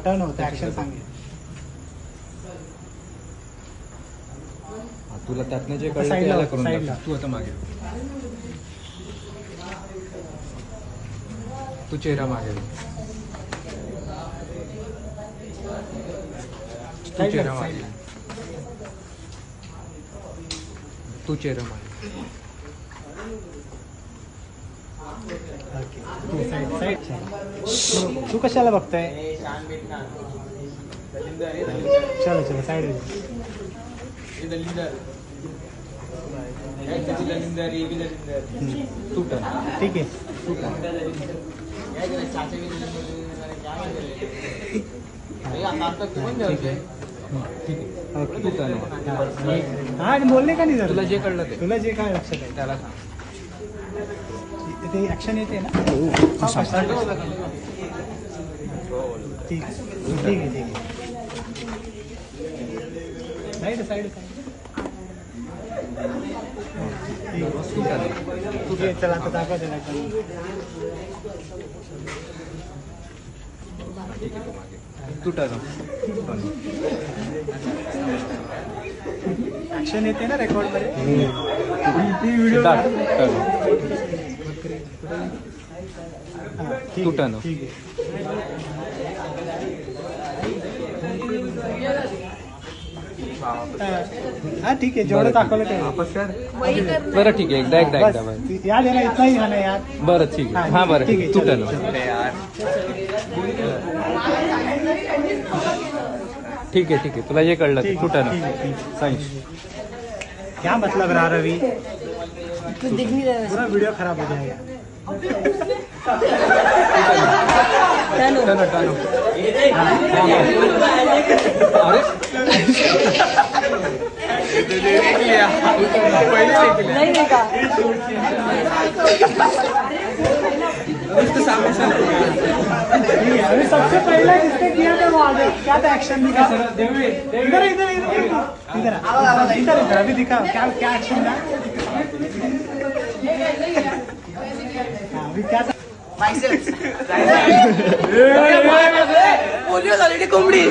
Turn होतं action सांगे. तुला त्यातनं जे कळलं ते याला करून दाखव. तू आता मागे, तू चेहरा मागे, तू चेहरा मागे, तू चेहरा मागे. तू कशाला बघताय? चलो चलो साइड ठीक आहे. हा आणि बोलणे का नाही? तुला जे कळलं ते, तुला जे काय लक्षात आहे त्याला सांग. ते ऍक्शन येते ना. ठीक आहे ठीक आहे ठीक आहे. साईड चला आता दाखवा त्याला. तू टर्न. ऍक्शन येते ना रेकॉर्ड मध्ये. तू टर्न. ठीक आहे. हा ठीक आहे. जेवढं दाखवलं ते. बरं ठीक आहे. एकदा याद आहे ना? इतना ही ना याद. बरं ठीक आहे. हा बरं ठीक आहे. तू टर्न. ठीक आहे ठीक आहे. तुला जे कळलं ते तू टर्न. सायन्स क्या मतलब रहा रवि? पूरा वीडियो खराब हो जाएगा. टर्न. अरे नहीं देखा. अभी सबसे पहला जिसने किया था वो आगे क्या था? एक्शन दिखा. इधर इधर इधर अभी दिखा. क्या क्या एक्शन था? अभी क्या था? पोलिओ झालेली कोंबडी.